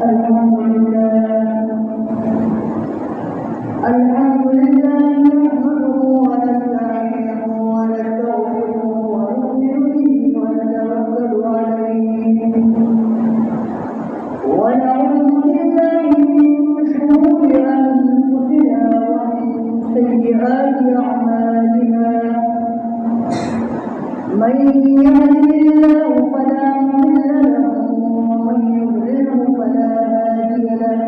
الحمد لله نحمده ونستعينه ونستغفره ونؤمن به ونتوكل عليه ونعوذ بالله من شرور أنفسنا ومن سيئات أعمالنا من يهده الله فلا مضل له ومن يضلله فلا هادي له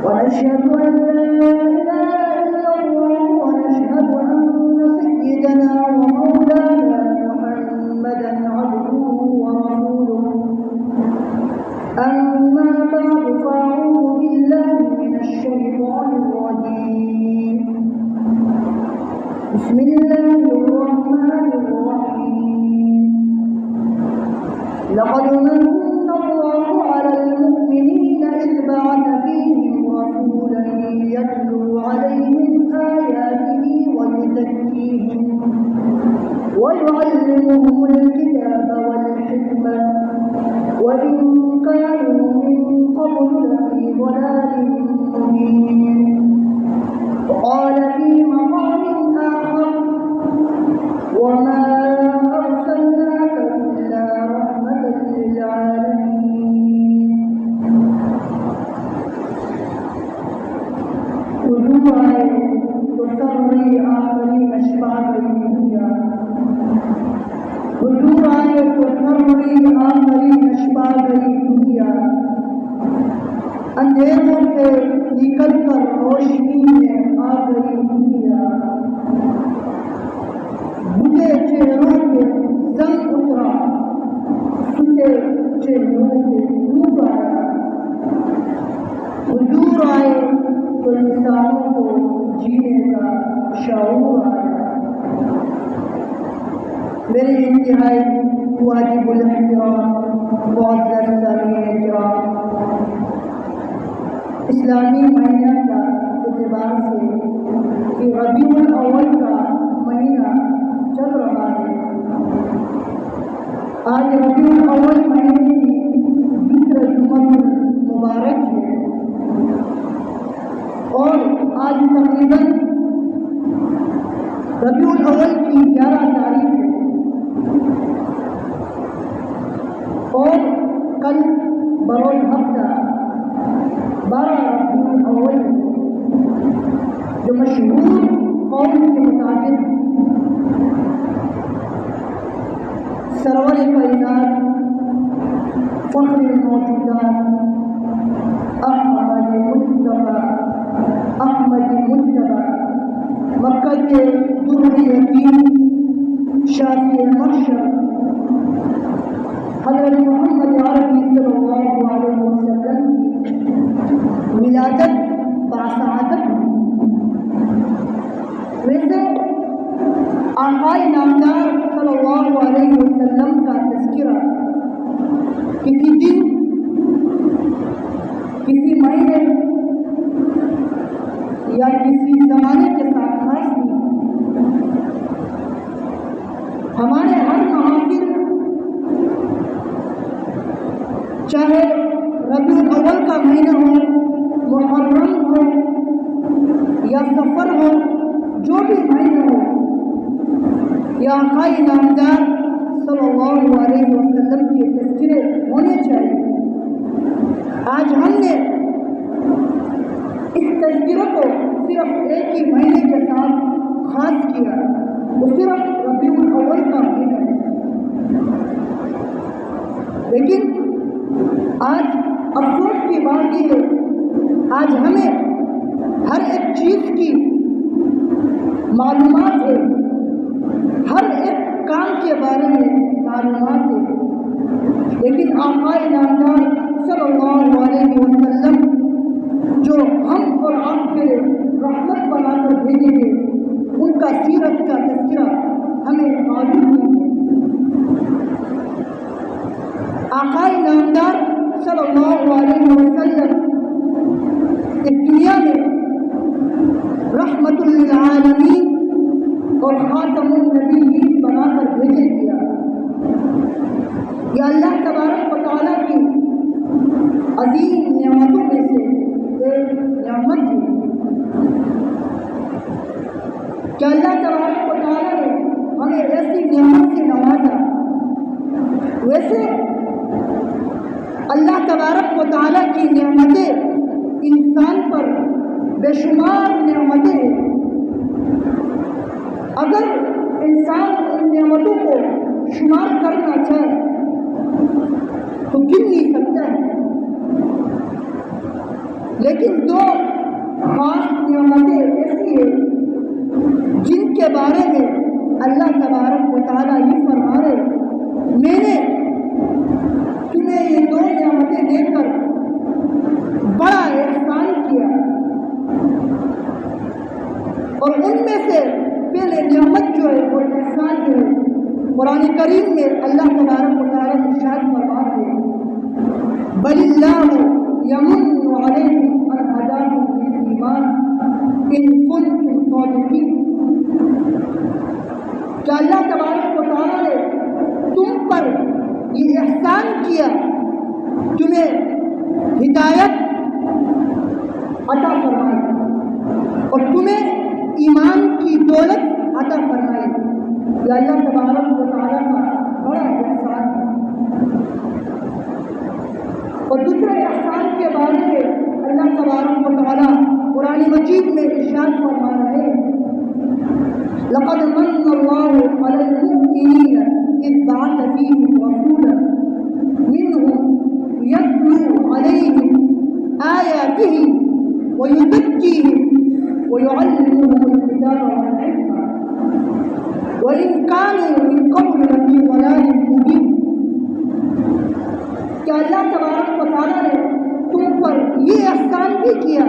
ونشهد أن لا إله إلا الله ونشهد أن سيدنا ومولانا محمدا عبده ورسوله أما بعد فأعوذ بالله من الشيطان الرجيم بسم الله الرحمن الرحيم لقد من الله على المؤمنين إذ بعث فيهم رسولا يتلو عليهم آياته ويزكيهم ويعلمهم الكتاب والحكمة وإن كانوا من قبل لفي ضلال مبين وقال في مقام آخر وما أرسلناك إلا رحمة للعالمين وجوها تسري آخرين أشباك الدنيا وجوها تسري آخرين أشباك الدنيا اندھیروں سے نکل کر روشنی میں آ گئی دنیا بجھے چہروں پہ زنگ اترا ستے چہروں پہ ڈوب آیا حضور آئے تو انسانوں کو جینے کا شعور آیا میرے انتہائی واجب الاحترام معزز سامعین کرام اسلامی مہینہ کا اعتبار سے کہ ربیع الاول کا مہینہ چل رہا ہے آج ربیع الاول مہینے کی دوسرا جمعہ مبارک ہے اور آج تقریباً ربیع الاول کی 11 تاریخ ہے اور کل بروز ہفتہ 12 ربیع الاول جو مشہور قول کے مطابق سرور کائنات فخر الموجودات احمد مجتبی مکہ کے در یتیم شافی محشر حضرت محمد عربی صلی اللہ علیہ وسلم ولادت باسعادت ویسے آقا نامدار صلی اللہ علیہ وسلم کا تذکرہ کسی دن کسی مہینے یا کسی زمانے کے ساتھ خاص نہیں ہمارے ہر محافل چاہے ربیع الاول کا مہینہ ہو محرم ہو یا سفر ہو جو بھی مہینہ ہو یا آقا نامدار صلی اللہ علیہ وسلم کے تذکرے ہونے چاہیے آج ہم نے اس تذکرہ کو صرف ایک ہی مہینے کے ساتھ خاص کیا وہ صرف ربیع الاول کا مہینہ ہے لیکن آج افسوس کی بات یہ ہے آج ہمیں ہر ایک چیز کی معلومات ہے ہر ایک کام کے بارے میں معلومات ہے لیکن آقا نامدار صلی اللہ علیہ وسلم جو ہم اور آپ کے رحمت بنا کر بھیجیں گے ان کا سیرت کا تذکرہ ہمیں معلوم نہیں ہے آقا نامدار صلی اللہ علیہ وسلم اس دنیا میں رحمت للعالمین اور خاتم النبیین بنا کر بھیجے گیا یا اللہ تبارک و تعالیٰ کی عظیم نعمتوں میں سے ایک نعمت ہے کہ اللہ تبارک و تعالیٰ نے ہمیں ایسی نعمت سے نوازا۔ ویسے اللہ تبارک و تعالیٰ کی نعمتیں انسان پر بے شمار نعمتیں ہیں۔ اگر انسان ان نعمتوں کو شمار کرنا چاہے تو گن نہیں سکتا ہے، لیکن دو خاص نعمتیں ایسی ہیں جن کے بارے میں اللہ تبارک و تعالیٰ یہ فرما رہے، میں نے تمہیں یہ دو نعمتیں دے کر بڑا احسان کیا، اور ان میں سے پہلے نعمت جو ہے وہ احسان جو ہے قرآن کریم میں اللہ تبارک و تعالیٰ ارشاد فرماتے ہیں، بل اللہ یمن علیکم ان ہداکم للایمان ان کنتم صادقین، کہ اللہ تبارک و تعالیٰ نے تم پر یہ احسان کیا، تمہیں ہدایت عطا فرمائی اور تمہیں ایمان کی دولت عطا فرمائی۔ یہ اللہ تبارک و تعالیٰ کا بڑا احسان ہے۔ اور دوسرے احسان کے بارے میں اللہ تبارک و تعالیٰ قرآن مجید میں ارشاد فرما رہے ہیں، لقد من اللہ علی المؤمنین اذ بعث فیہم رسولا منہم یتلو علیہم آیاتہ ویزکیہم ویعلمہم الکتاب والحکمہ وَإِن كَانُوا مِن قَبْلُ لَفِي ضَلَالٍ مُبِينٍ، کہ اللہ تبارک و تعالیٰ نے تم پر یہ احسان بھی کیا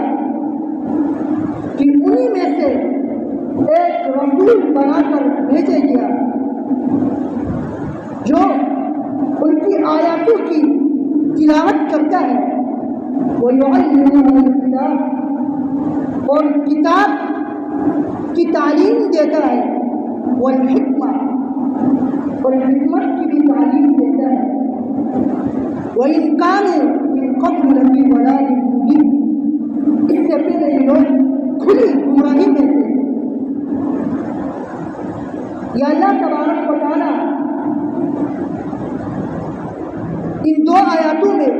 کہ انہی میں سے ایک رسول بنا کر بھیجا گیا جو ان کی آیاتوں کی تلاوت کرتا ہے، وَيُعَلِّمُهُمُ الْكِتَابَ، اور کتاب کی تعلیم دیتا ہے، والحکمہ، اور حکمت کی بھی تعلیم دیتا ہے، وَإِن كَانُوا مِن قَبْلُ لَفِي ضَلَالٍ مُبِينٍ، اس سے پہلے یہ لوگ کھلی گمراہی میں تھے۔ یا اللہ تبارک و تعالیٰ ان دو آیاتوں میں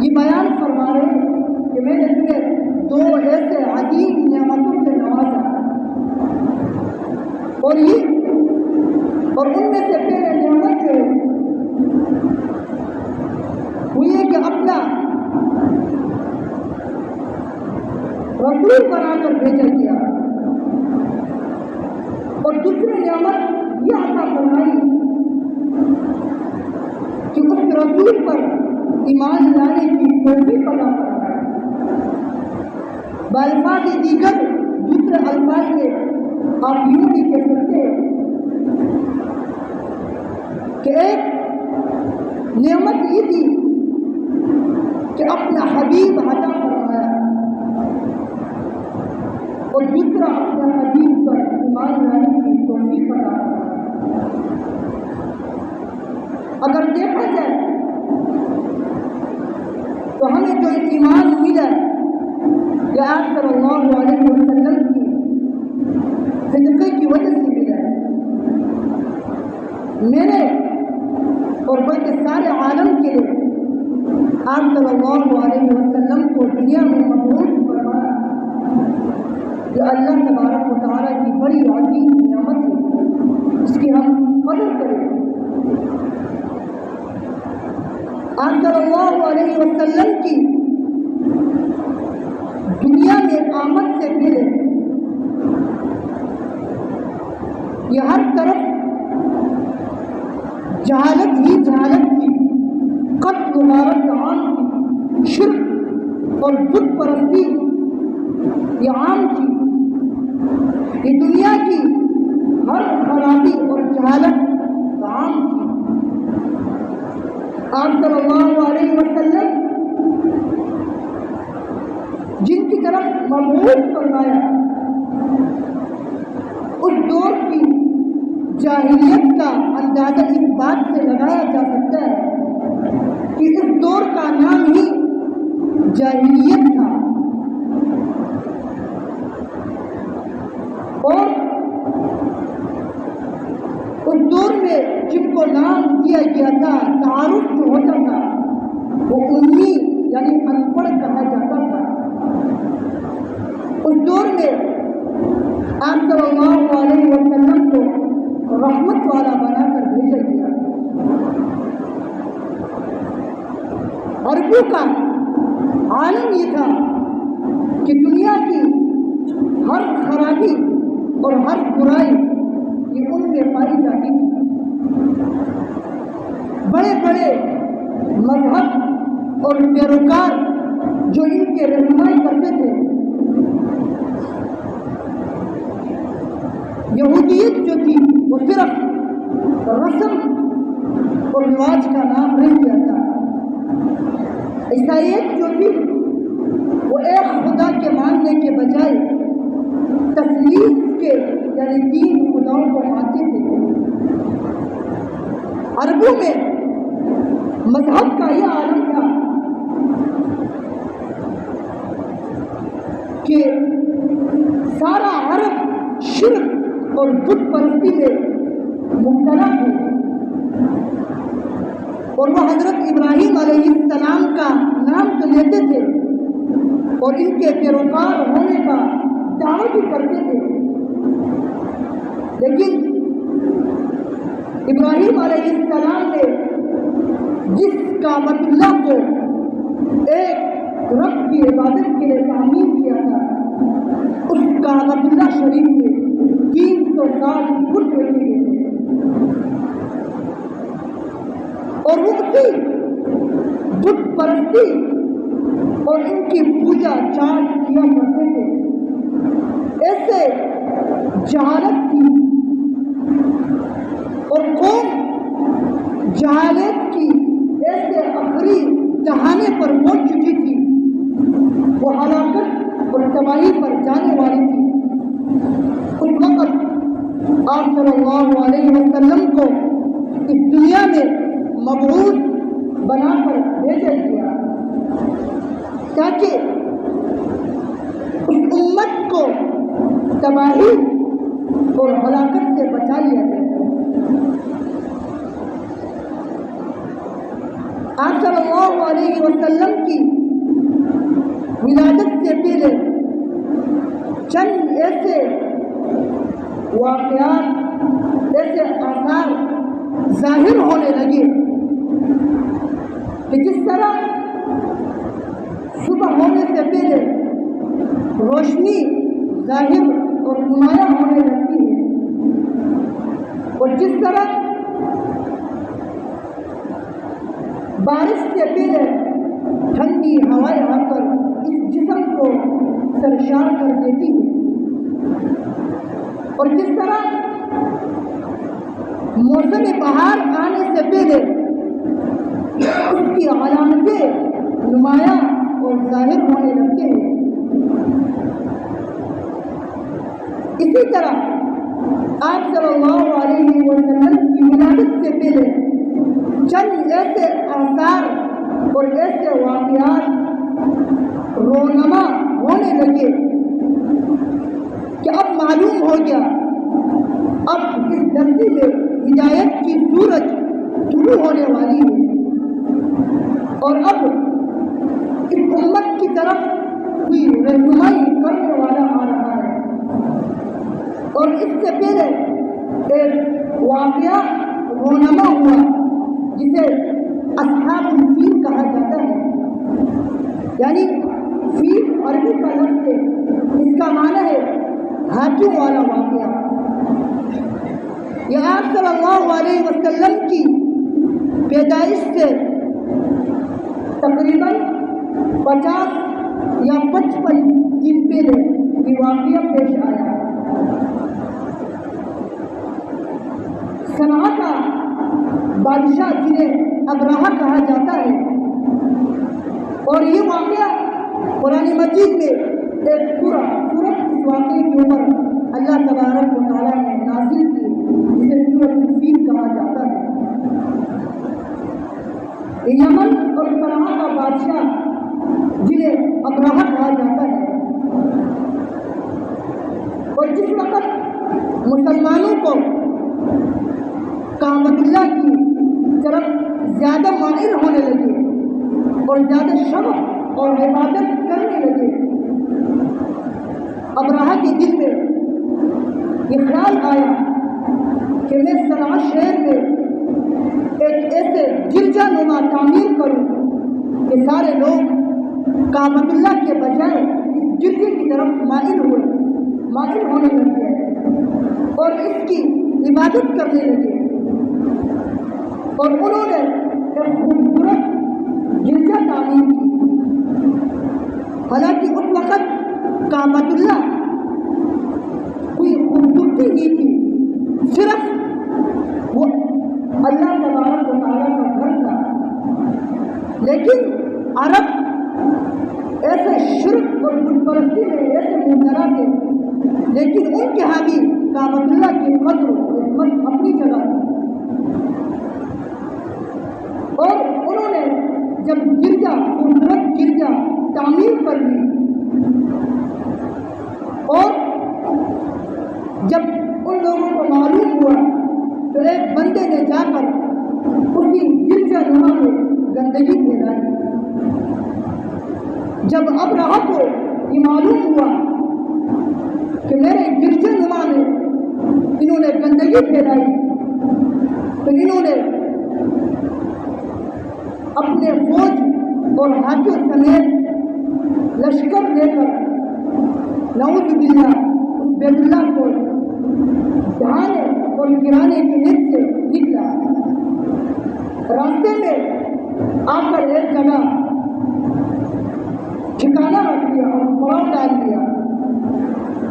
یہ بیان فرما رہے ہیں کہ میں نے تمہیں دو ایسے عظیم نعمتوں سے نوازا، اور ان میں سے پہلے نعمت جو ہے وہ یہ کہ اپنا رسول بنا کر بھیجا گیا، اور دوسری نعمت یہ عطا فرمائی کہ اس رسول پر ایمان لانے کی توفیق عطا فرمائی۔ بالفاظ دیگر دوسرے الفاظ میں آپ یوں بھی کہہ سکتے ہیں کہ ایک نعمت یہ تھی کہ اپنا حبیب عطا فرمایا، اور دوسرا اپنا حبیب پر ایمان لانے کی توفیق عطا فرمایا۔ اگر دیکھا جائے تو ہمیں جو ایمان ملا یہ آپ صلی اللہ علیہ وسلم کی زندگی کی وجہ سے ملا ہے۔ میرے اور بلکہ سارے عالم کے لیے آپ صلی اللہ علیہ وسلم کو دنیا میں مبعوث فرمایا، یہ اللہ تبارک و تعالیٰ کی بڑی عظیم نعمت ہے، اس کی ہم قدر کریں۔ آپ صلی اللہ علیہ وسلم کی دنیا میں آمد سے پہلے یہ ہر طرف جہالت ہی جہالت تھی، قتل و غارت عام تھی، شرک اور بت پرستی یہ عام تھی، یہ دنیا کی ہر خرابی اور جہالت عام تھی۔ آپ صلی اللہ علیہ وسلم جن کی طرف مبعوث فرمایا، اس دور کی جاہلیت کا اندازہ اس بات سے لگایا جا سکتا ہے کہ اس دور کا نام ہی وہ امی یعنی ان پڑھ کہا جاتا تھا۔ اس دور میں آپ صلی اللہ علیہ وسلم کو رحمت والا بنا کر بھیجا گیا۔ عربوں کا عالم یہ تھا کہ دنیا کی ہر خرابی اور ہر برائی یہ ان میں پائی جاتی تھی۔ بڑے بڑے مذہب اور پیروکار جو ان کے رہنمائی کرتے تھے، یہودیت جو تھی وہ صرف رسم اور رواج کا نام رہ گیا تھا۔ عیسائیت جو تھی وہ ایک خدا کے ماننے کے بجائے تثلیث کے یعنی تین خداؤں کو مانتے تھے۔ عربوں میں مذہب کا یہ عالم تھا کہ سارا عرب شرک اور بت پرستی میں مبتلا تھے، اور وہ حضرت ابراہیم علیہ السلام کا نام تو لیتے تھے اور ان کے پیروکار ہونے کا دعویٰ بھی کرتے تھے، لیکن ابراہیم علیہ السلام نے جس کعبۃ اللہ کو ایک رب کی عبادت کے لیے تعمیر کیا تھا، اس کعبۃ اللہ شریف میں 300 سال بت رکھے گئے تھے، اور وہ اسی بت پرستی اور ان کی پوجا چاٹ کیا کرتے تھے۔ ایسے جہالت تھی اور قوم جہالت کی ایسے آخری دہانے پر پہنچ چکی تھی، وہ ہلاکت اور تباہی پر جانے والی تھی۔ اس وقت آپ صلی اللہ علیہ وسلم کو اس دنیا میں مبعوث بنا کر بھیجا گیا تاکہ اس امت کو تباہی اور ہلاکت سے بچا لیا جائے۔ آپ صلی اللہ علیہ وسلم کی ولادت سے پہلے چند ایسے واقعات، ایسے آثار ظاہر ہونے لگے کہ جس طرح صبح ہونے سے پہلے روشنی ظاہر اور نمایاں ہونے لگتی ہے، اور جس طرح بارش سے پہلے ٹھنڈی ہوائیں آ کر اس جسم کو سرشار کر دیتی ہے، اور جس طرح موسم بہار آنے سے پہلے اس کی علامتیں نمایاں اور ظاہر ہونے لگتے ہیں، اسی طرح آپ صلی اللہ علیہ وسلم کی ولادت سے پہلے چند ایسے آثار اور ایسے واقعات رونما ہونے لگے کہ اب معلوم ہو گیا اب اس دھرتی میں ہدایت کی سورج طلوع ہونے والی ہے، اور اب اس امت کی طرف کوئی رہنمائی کرنے والا آ رہا ہے۔ اور اس سے پہلے ایک واقعہ رونما ہوا جسے اصحاب الفیل کہا جاتا ہے، یعنی فیل عربی کا لفظ ہے، اس کا معنی ہے ہاتھوں والا واقعہ۔ یہ آپ صلی اللہ علیہ وسلم کی پیدائش سے تقریباً 50 یا 55 دن پہلے یہ واقعہ پیش آیا۔ صنعاء کا بادشاہ جنہیں ابراہہ کہا جاتا ہے، اور یہ واقعہ قرآن مجید میں ایک سورت اس واقعے کے اوپر اللہ تبارک و تعالیٰ نے نازل کی، جسے سورۃ الفیل کہا جاتا ہے۔ یمن اور صنعاء کا بادشاہ جنہیں ابراہہ کہا جاتا ہے، اور جس وقت مسلمانوں کو کعبۃ اللہ کی طرف زیادہ مائل ہونے لگے اور زیادہ شوق اور عبادت کرنے لگے۔ ابرہہ کے دل میں یہ خیال آیا کہ میں صنعاء شہر میں ایک ایسے گرجا نما تعمیر کروں کہ سارے لوگ کعبۃ اللہ کے بجائے اس گرجے کی طرف مائل ہونے لگے اور اس کی عبادت کرنے لگے۔ اور انہوں نے ایک خوبصورت گرجا تعمیر کی۔ حالانکہ اس وقت کعبۃ اللہ کوئی خوبصورتی نہیں تھی، صرف وہ اللہ تبارک و تعالیٰ کا گھر تھا، لیکن عرب ایسے شرک اور بت پرستی میں ایسے مبتلا تھے، لیکن ان کے ہاں بھی کعبۃ اللہ کی قدر و عظمت اپنی جگہ تھی۔ اور انہوں نے جب خوبصورت گرجا تعمیر کر لی اور جب ان لوگوں کو معلوم ہوا تو ایک بندے نے جا کر اسی گرجا نما میں گندگی پھیلائی۔ جب ابرہہ کو یہ معلوم ہوا کہ میرے گرجا نما میں انہوں نے گندگی پھیلائی تو انہوں نے اپنے فوج اور ہاتھیوں سمیت لشکر لے کر نعوذ باللہ اس بیت اللہ کو ڈھانے اور گرانے کی نیت سے نکلا۔ راستے میں آ کر ایک جگہ ٹھکانہ رکھ دیا اور پڑاؤ ڈال دیا۔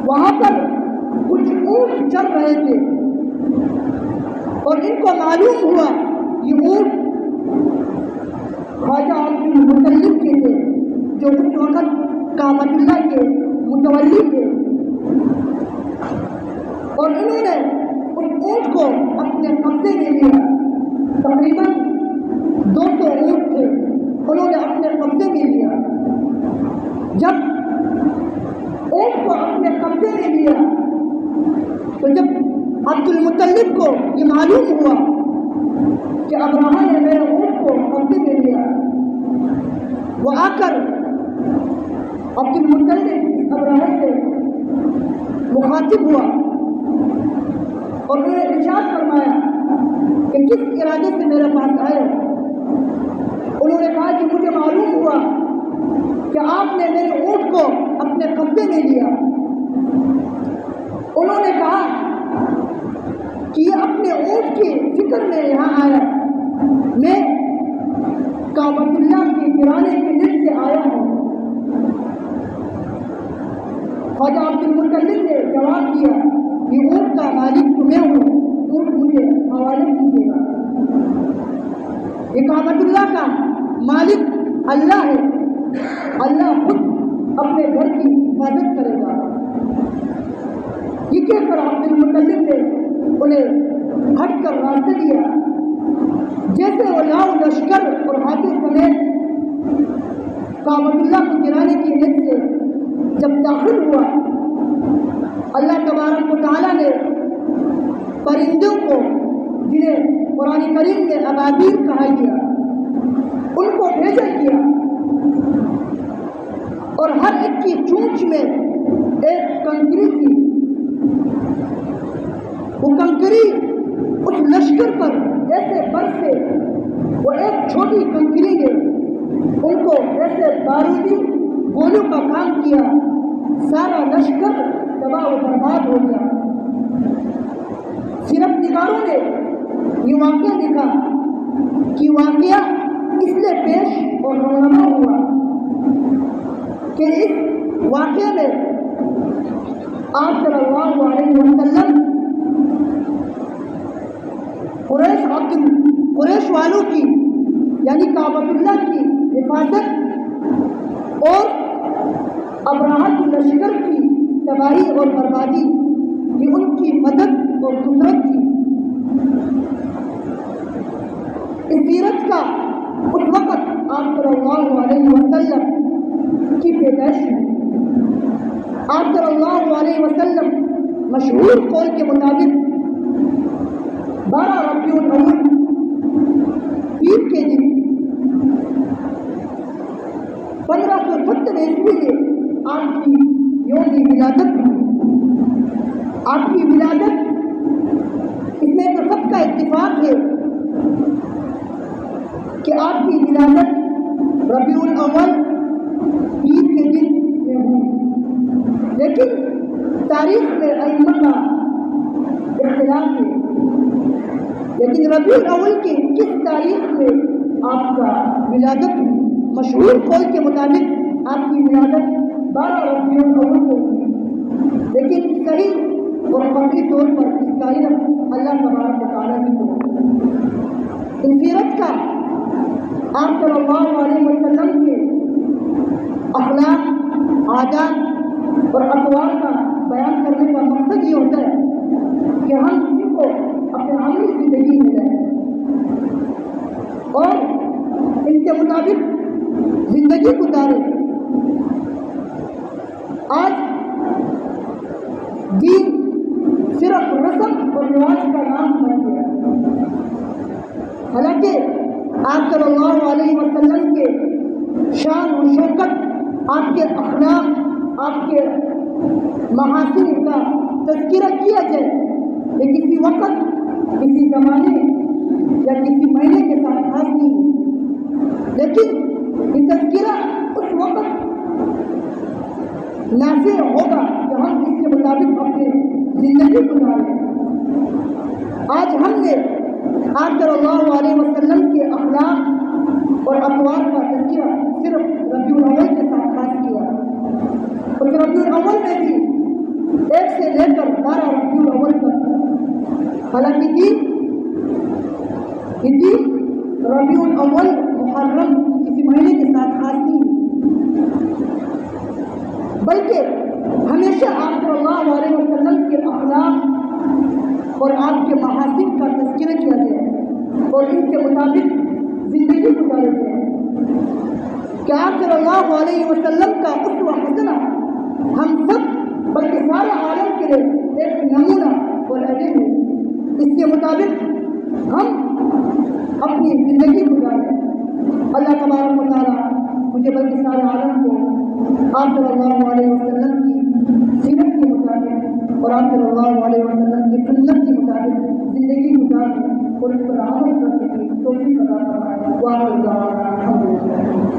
وہاں پر کچھ اونٹ چل رہے تھے اور ان کو معلوم ہوا یہ اونٹ خواجہ عبد المطلب کے تھے جو اس وقت کعبۃ اللہ کے متولی تھے، اور انہوں نے اس اونٹ کو اپنے قبضے میں لیا۔ تقریباً 200 اونٹ تھے، انہوں نے اپنے قبضے میں لیا۔ جب اونٹ کو اپنے قبضے میں لیا تو جب عبد المطلب کو یہ معلوم ہوا کہ ابرہہ نے میرے اونٹ کو قبضے میں لیا، وہ آ کر عبد المطلب ابرہہ سے مخاطب ہوا اور انہوں نے ارشاد فرمایا کہ کس ارادے سے میرے پاس آئے؟ انہوں نے کہا کہ مجھے معلوم ہوا کہ آپ نے میرے اونٹ کو اپنے قبضے میں لیا۔ انہوں نے کہا کہ یہ اپنے اونٹ کی فکر میں یہاں آیا، میں کعبۃ اللہ کے گرانے کے نیت سے آیا ہوں۔ خواجہ عبد المطلب نے جواب دیا یہ اونٹ کا مالک تو میں ہوں، اونٹ مجھے حوالے کیجیے گا۔ یہ کعبۃ اللہ کا مالک اللہ ہے، اللہ خود اپنے گھر کی حفاظت کرے گا۔ یہ کہہ کر عبد المطلب نے انہیں ہٹ کر راستے دیا۔ جیسے وہ لاؤ لشکر اور ہاتھوں سمیت کعبۃ اللہ کو گرانے کی نیت سے جب داخل ہوا، اللہ تبارک و تعالیٰ نے پرندوں کو جنہیں قرآن کریم میں ابابیل کہا گیا ان کو بھیجا کیا، اور ہر ایک کی چونچ میں ایک کنکری تھی۔ وہ کنکری اس لشکر پر ایسے برسے، وہ ایک چھوٹی کنکری نے ان کو ایسے بارودی گولوں کا کام کیا، سارا لشکر تباہ و برباد ہو گیا۔ صرف نگاروں نے یہ واقعہ دیکھا کہ واقعہ اس لیے پیش اور رونما ہوا کہ اس واقعے میں آپ صلی اللہ علیہ وسلم قریش والوں کی یعنی کعبۃ اللہ کی حفاظت اور ابرہہ کی لشکر کی تباہی اور بربادی یہ ان کی مدد اور قدرت تھی۔ اس سیرت کا اس وقت آپ صلی اللہ علیہ وسلم کی پیدائش ہوئی۔ آپ صلی اللہ علیہ وسلم مشہور قول کے مطابق 12 ربیع الاول پیر کے دن اسی لیے آپ کی یوم ولادت آپ کی ولادت اس میں تو سب کا اتفاق ہے کہ آپ کی ولادت ربیع الاول عید کے دن میں ہوئی، لیکن تاریخ میں ائمہ کا اختلاف ہے، لیکن ربیع الاول کی کس تاریخ میں آپ کا ولادت ہوئی؟ مشہور قول کے مطابق آپ کی ولادت 12 ربیع الاول کو ہوئی، لیکن صحیح اور قطعی طور پر اس کا علم اللہ تبارک و تعالیٰ ہی کو۔ ان سیرت کا آپ صلی اللہ علیہ وسلم کے اخلاق، عادات اور اقوال کا بیان کرنے کا مقصد یہ ہوتا ہے کہ ہم کسی کو اپنے عملی زندگی میں لائیں اور ان کے مطابق زندگی گزاریں۔ آج دین صرف رسم اور رواج کا نام بن گیا، حالانکہ آپ صلی اللہ علیہ وسلم کے شان و شوکت، آپ کے اخلاق، آپ کے محاسن کا تذکرہ کیا جائے یہ کسی وقت، کسی زمانے یا کسی مہینے کے ساتھ خاص نہیں ہے، لیکن یہ تذکرہ اس وقت نافع ہوگا کہ ہم اس کے مطابق اپنی زندگی گزاریں۔ آج ہم نے آپ صلی اللہ علیہ وسلم کے اخلاق اور اقوال کا تذکرہ صرف ربیع الاول کے ساتھ خاص کیا، اور ربیع الاول میں بھی 1 سے لے کر 12 ربیع الاول تک، حالانکہ دین ربیع الاول محرم کسی مہینے کے ساتھ خاص نہیں، بلکہ ہمیشہ آپ صلی اللہ علیہ وسلم کے اخلاق اور آپ کے محاسن کا تذکرہ کیا گیا اور ان کے مطابق زندگی گزارے گئے کہ آپ صلی اللہ علیہ وسلم کا اسوہ حسنہ ہم سب بلکہ سارے عالم کے لیے ایک نمونہ اور عظیم ہے، اس کے مطابق ہم اپنی زندگی گزاریں۔ اللہ تبارک و تعالیٰ مجھے بلکہ سارے عالم کو آپ صلی اللہ علیہ وسلم کی سیرت کے مطابق اور آپ صلی اللہ علیہ وسلم کی سنت کے مطابق زندگی گزارنے اور اس پر عمل کرنے کی توفیق عطا فرمائے۔ وآخر دعوانا الحمد للہ۔